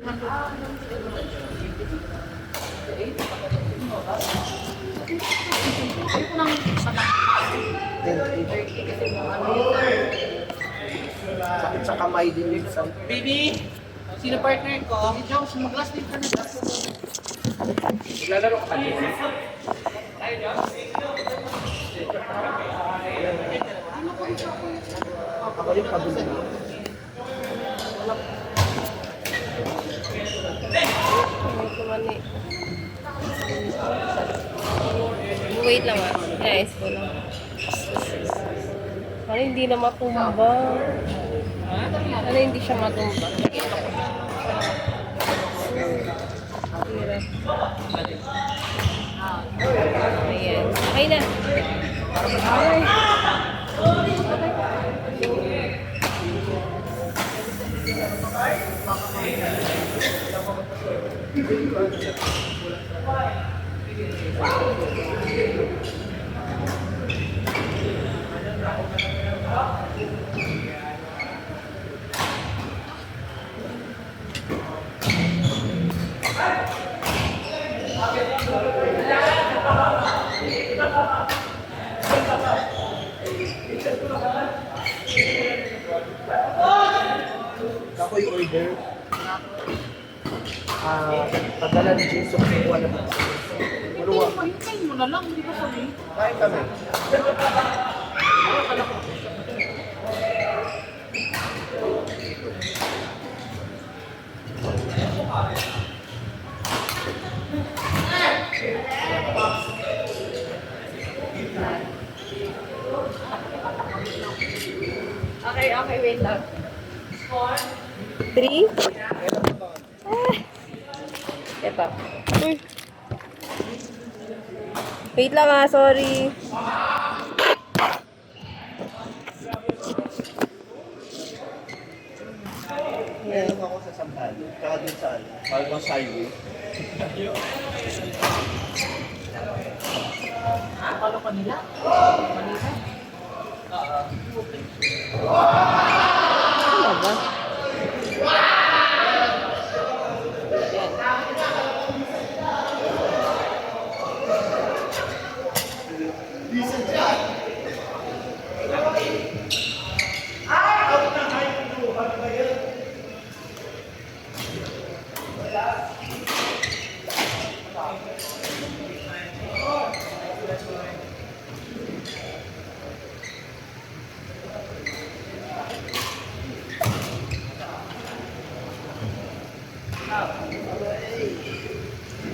Sakit sa kamay din minsan. Baby, sino partner ko? Si Jones, mag-last week ka na. Naglalaro ka din. Ako rin pabili. Wait lang ah. Nice ko lang. Ano hindi na matumba? Ano hindi siya matumba? Ayan. Okay na. Ay. Ako yung order. Padala ni Jason sa buwan naman. Hintayin mo na lang, hindi ba kami? Kain kami. Okay, wait lang. 3? Ito. Wait lang ah, sorry. Meron ako sa Sambal. Tsaka din sa Malbang Highway. Akala ka nila? Manila? Ano ba?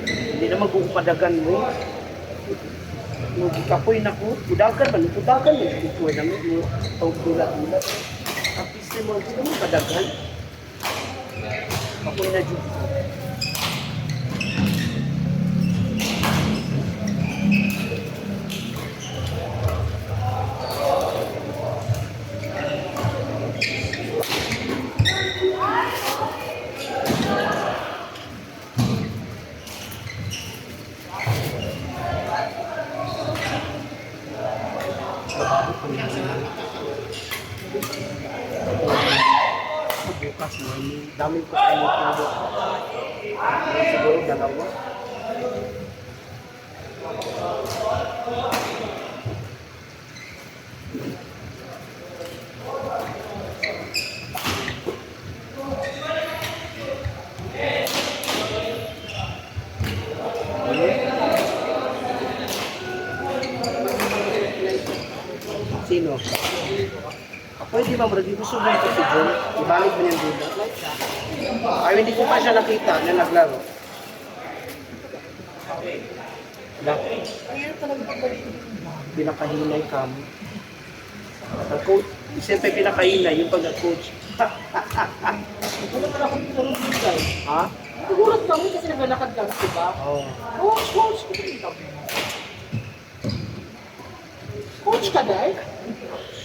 Hindi naman kukupadagan mo. Kapoy na ko. Kudagan man. Kudagan mo. Kudagan namin mo. Tula-tula. Kapis na mo. Hindi naman padagan. Kapoy na dyan. Bukas mo. Dami ko kayo po. Siguro dalawa. Sino? Pwede ba mo dito subo ito si John? Ibalik mo niyang dito. Ay, hindi ko pa siya nakita na naglaro. Pinakahinay ka mo. Coach, siyempre pinakahinay yung pag-coach. Wala ka na akong puro dito. Ha? Nagulat kami kasi naglalakad lang, diba? Oo. Coach, Coach ka dahil?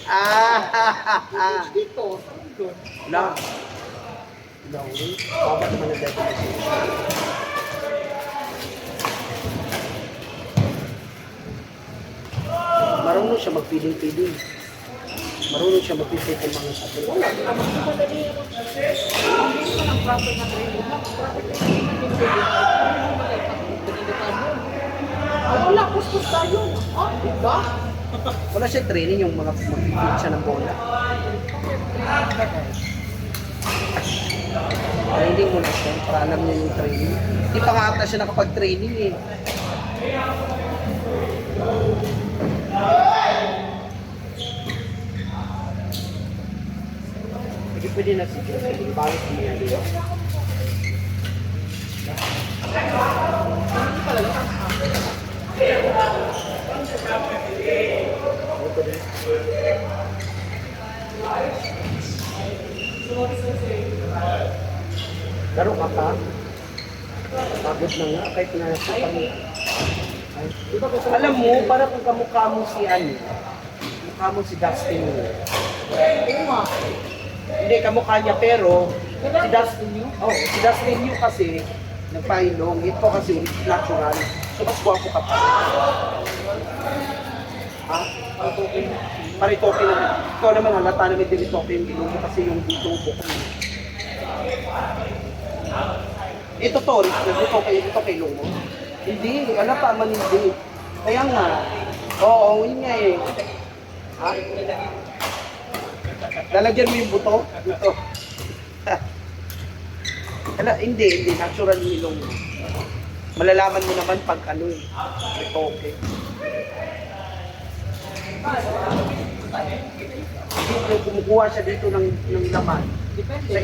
Coach dito, saan doon? Na. No. Baba naman na dahil. Marunong siya magpiling-piling. Marunong siya mag-isip ng mga sabi. Wala, madali naman. Hindi naman ang proper na training. Proper training na wala, kuskus tayo. Ah, diba? Wala siya training yung mga mag-feed siya ng bola. Training mo na siya para alam niya yung training. Hindi pa nga ata siya nakapag-training eh. Hindi pwede na sige. Bakit niya dito? Laro ka pa? Pagod na nga, kahit na sa alam mo, para kung kamukha mo si ano, kamukha mo si Dustin mo. Hindi, kamukha niya pero si Dustin Yu? Oo, si Dustin Yu kasi nagpailong, ito kasi natural. So, mas guwapo ka pa. Ha? Paritoke naman. Ikaw naman halata naman dinitoke yung ilong mo kasi yung dito buko mo. Ito to, ito kay ilong mo. Hindi, halata man hindi. Kaya nga, oo, yun nga eh. Ha? Lalagyan mo yung buto? Ito. Hindi, natural yung ilong mo. Malalaman mo naman pag ano eh. Ito okay. Dito, kumukuha siya dito ng laman. Depende. Sa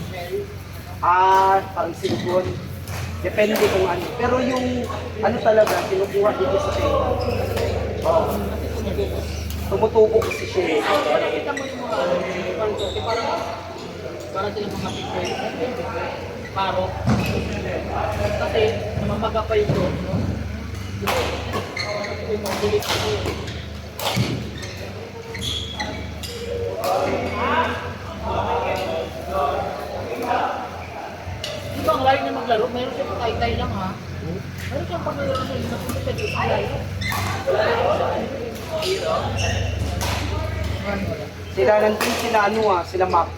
Pero, parang silikon. Depende kung ano. Pero yung ano talaga, kinukuha dito sa tenga. Oo. Tumutubo kasi siya eh. nakita mo yung mga pantoke, parang sila mga picture. Paro. Kasi, namamaga pa yung doon, no? Yung mga bulit ko. Di ba ang layo na maglaro? Meron siya patay-tay lang ha? Meron siyang paglaro sa inyo na punta siya dito. Ang layo. Sila nandun, sila ano sila Max.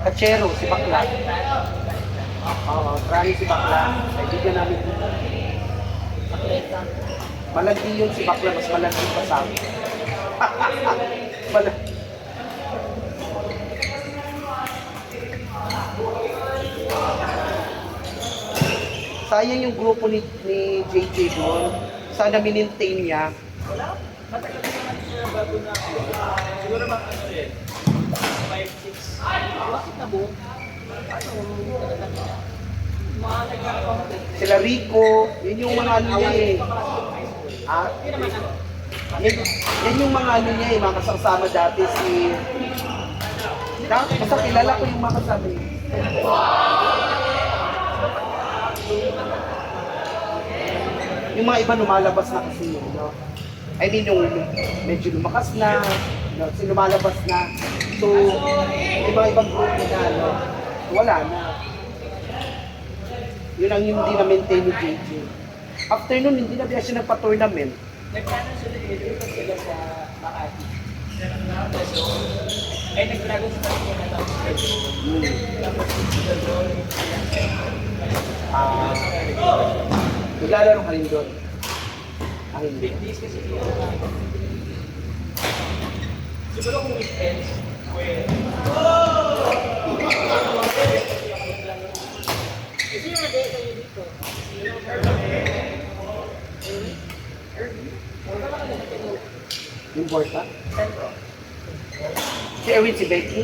Kachero, si Bakla. Oo, Trani si Bakla. Kaibigan namin dito. Malandi yun si Bakla, mas malandi pa sa amin. Sayang yung grupo ni JJ doon. Sana minintain niya. Siguro ba ano rin? 5, 6. Bakit na buo? Sila Rico, yun yung mga ano niya eh. Ah, yan yung mga ano niya eh, mga kasama dati si... Basta kilala ko yung mga kasama niya. Yung mga iba lumalabas na kasi yun, no? I mean, yung medyo lumakas na, no? Lumalabas na. So, yung mga ibang group na, no? Wala na. Yun ang hindi na-maintain ni JJ. After nun, hindi na biya siya nagpa-tournament. Nagplano sila sila sa Makati. Ay, nagplano sila sa Makati. Naglalaro ka rin doon. Ang hindi. Siguro kung weekends, kasi yung nag-e kayo dito. Yung Borta? Si Erwin, si Becky?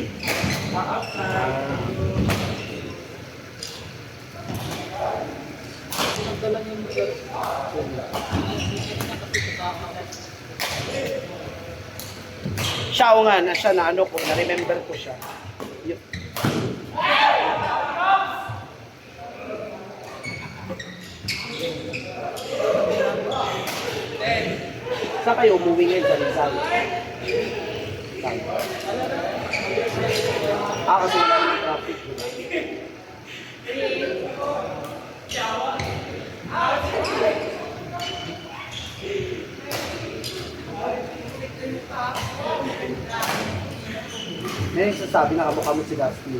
Nagdala niyo yung church. Siya o nga, siya na ano ko, na-remember ko siya. Yun. Saan kayo umuwi ngayon sa Rizal? Kasi wala yung traffic. May nagsasabi na kamukha mo si Dustin.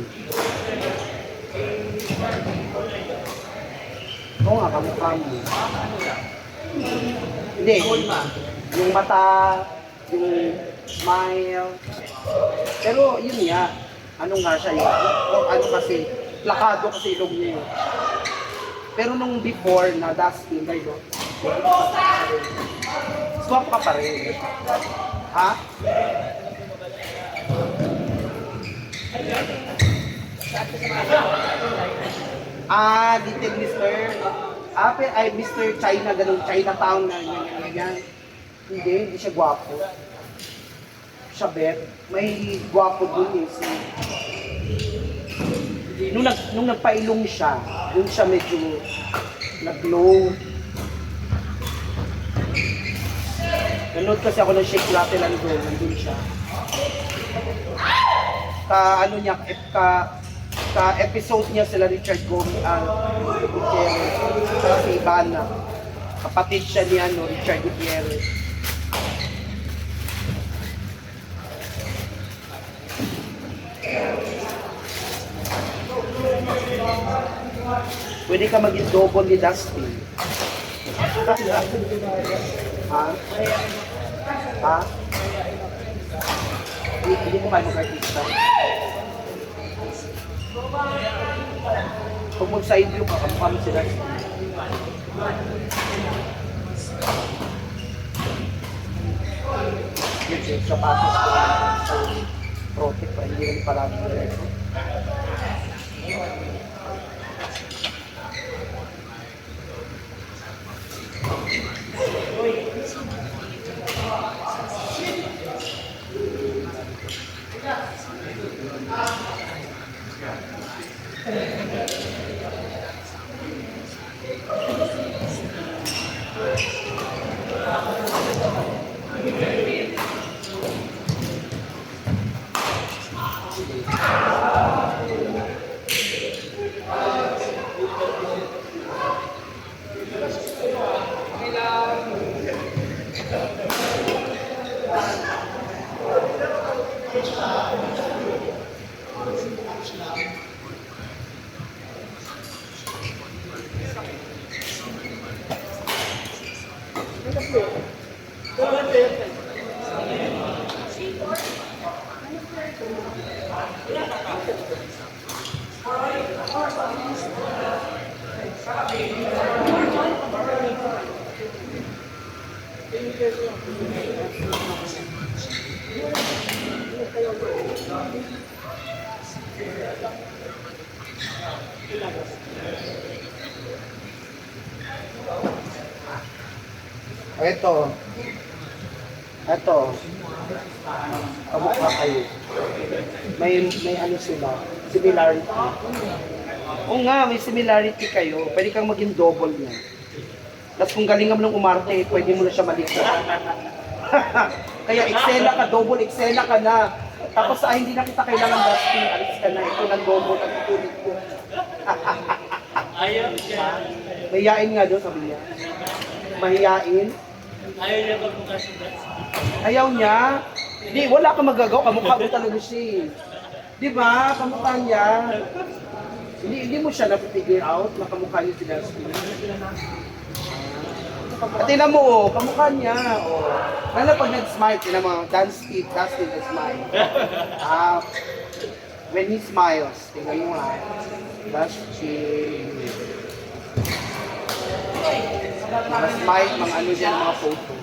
Oo nga, kamukha mo. Hindi, yung mata, yung smile. Pero yun nga, ano nga siya yun? Ano kasi, plakado kasi ilong niya yun. Pero nung before na Dustin, kayo, swap ka pa rin. Ha? Little Mr. Ay, Mr. China, ganun, Chinatown na ganyan. Hindi siya gwapo. Siya bet, may gwapo dun eh. Nung nagpailong siya, dun siya medyo nag-glow. Nanood kasi ako ng Shake Rattle and Go, nandun siya. Ka episode niya sila Richard Gomez, Gutierrez, saka si Ivana. Kapatid siya ni Richard Gutierrez. Pwede ka maging double ni Dustin. Ha? Ha? Hindi mo kayo mag-artista. Kung mag-side view ka, kamukha mo si Dustin. Yung sapatos ko sa protect pa, hindi rin palagi nila. Ito, kamukha kayo. May ano sila, similarity. Oo nga, may similarity kayo. Pwede kang maging double niya. Tapos kung galing mo ng umarte, pwede mo na siya maligtas. Kaya eksena ka, double eksena ka na. Tapos hindi na kita kailangan Dustin, alis ka na. Ito ng double at itulit ko. Ayaw siya. Mahiyain nga doon, sabi niya. Mahiyain. Ayaw niya magmukha si Dustin. Ayaw niya. Hindi, wala kang magagawa. Kamukha mo talaga siya. Di ba? Kamukha niya. Hindi mo siya na-figure out na kamukha niya si Dustin. At tingnan mo, kamukha niya. Lalo pag nag-smile, tingnan mo, Dustin nag-smile. When he smiles, tingnan mo ha. Dustin. Mga smile, mga ano dyan, mga photo.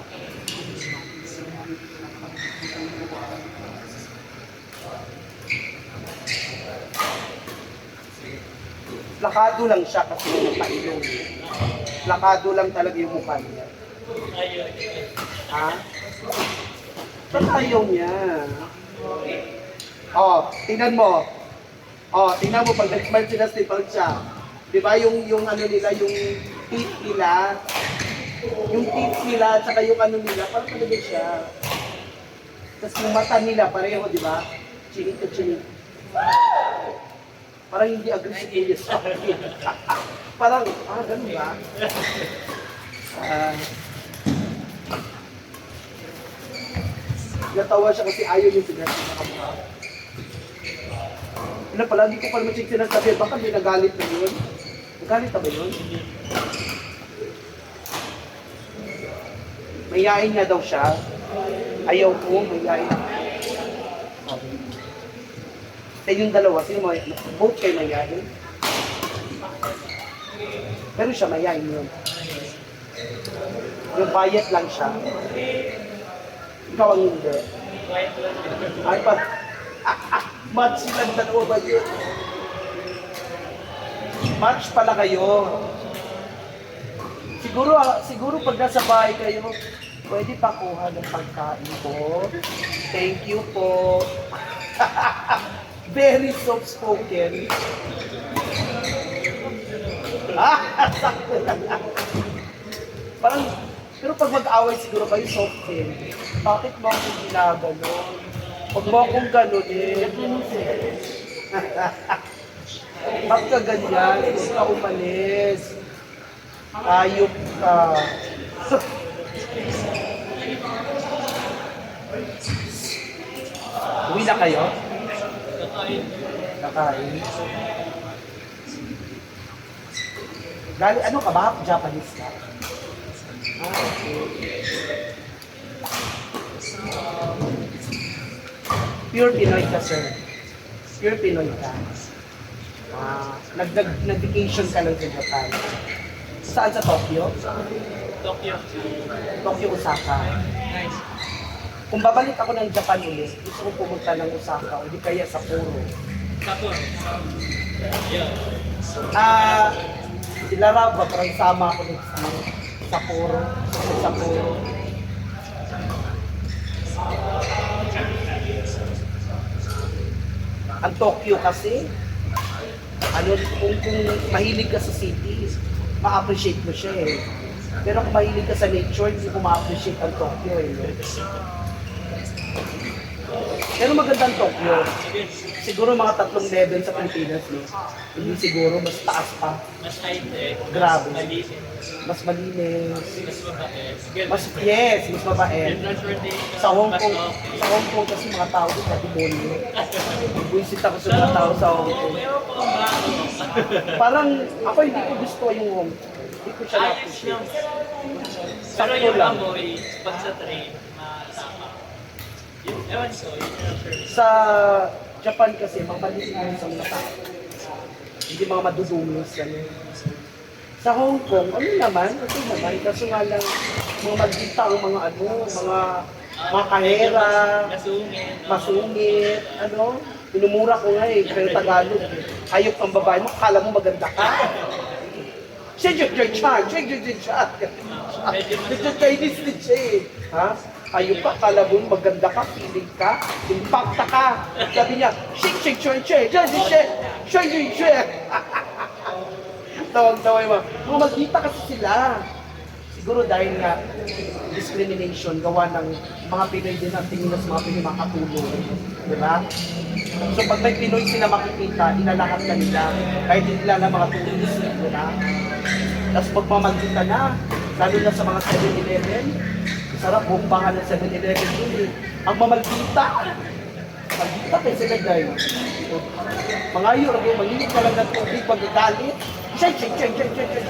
Plakado lang siya kasi nagpailong. Plakado lang talaga yung mukha niya. Ayaw niya. Ha? Ba't ayaw niya? Tingnan mo. Tingnan mo pag nag-smile sila stable siya. Di ba yung ano nila, yung teeth nila, at saka yung ano nila, parang talaga siya. Tapos yung mata nila, pareho, di ba? Chinik to chinik. Parang hindi aggressive niya sa akin. Parang, ganun ba? Natawa siya kasi ayaw yung sigaret na kamukha. Ano pala, di ko pala masyik sinasabi. Baka may nagalit na yun. Nagalit na ba yun? Mayayain niya daw siya. Ayaw ko, mayayain. Sa yung dalawa, sino may, both kayo mayayain? Pero siya mayayain yun. Yung bayat lang siya. Ikaw ang hindi. Ay pa, match silang dalawa ba yun? Match pala kayo. Siguro pag nasa bahay kayo, pwede pa kuha ng pagkain po. Thank you po. Very soft-spoken. Sakto lang. Parang, pero pag mag-away siguro kayo soft din. Bakit mo akong ginagano? Huwag mo akong ganunin. Bakit ka ganyan? Huwag ka umalis. Ayok ka. Uwi na kayo? Kakain. Gali, ano ka ba? Japanese ka? Okay. Pure Pinoy ka, sir. Pure Pinoy ka. Nag-vacation ka lang sa Japan. Saan sa Tokyo? Tokyo. Tokyo, Osaka. Nice. Kung babalik ako ng Japan ulit, gusto ko pumunta ng Osaka o di kaya Sapporo. Sapporo. Yeah. Sila Raba, parang sama ako ng Sapporo. Sapporo. Ang Tokyo kasi, kung mahilig ka sa city, ma-appreciate mo siya eh. Pero kung mahilig ka sa nature, hindi mo ma-appreciate ang Tokyo eh. Pero magandang Tokyo. Siguro mga 3 level sa Pilipinas, no? Hindi siguro, mas taas pa. Mas high-tech. Grabe. Malinis. Mas malinis. Mas mabait. Mas mabait. Yung transportation. Sa Hong mas Kong, okay. sa Hong Kong kasi mga tao doon, demonyo. Buisit ako sa mga tao sa Hong Kong. Meron po ang bago. Parang, ako hindi ko gusto yung Hong Kong. Hindi ko siya Ayos na-appreciate. lang. Pero Sakto yung lang. amoy, pag sa train, matapa. Ewan ko, yun yung service. Sa Japan kasi, mapalinis ang mata. Hindi mga madudungis. Ganun. Sa Hong Kong, ano naman? Ito naman. Kaso nga lang, mga magdita ang mga mga kahera, Masungit. masungit, pinumura ko nga eh, pero Tagalog eh. Hayop ang babae mo, akala mo maganda ka. Medyo Chinese din siya eh. Ha? Hayop ka, akala mo maganda ka, feeling ka, impacta ka. Sabi niya, shake, shake, shake, shake, shake, shake, shake, shake, shake. Tawag-tawag mo. Mga magkita kasi sila. Siguro dahil nga discrimination gawa ng mga Pinoy din ang tingin na sa mga Pinoy makatulong. Di ba? So pag may Pinoy sila makikita, inalakat ka nila kahit hindi nila na mga tourist. Di ba? Tapos magmamagkita na, lalo na sa mga 7-Eleven. Sarap bombahan ng 7-Eleven yun eh. Ang mamalkita. Magkita kayo sila dahil. Mga yun, mag-init ka lang ng tubig, magagalit. Shake, shake, shake, shake, shake, shake.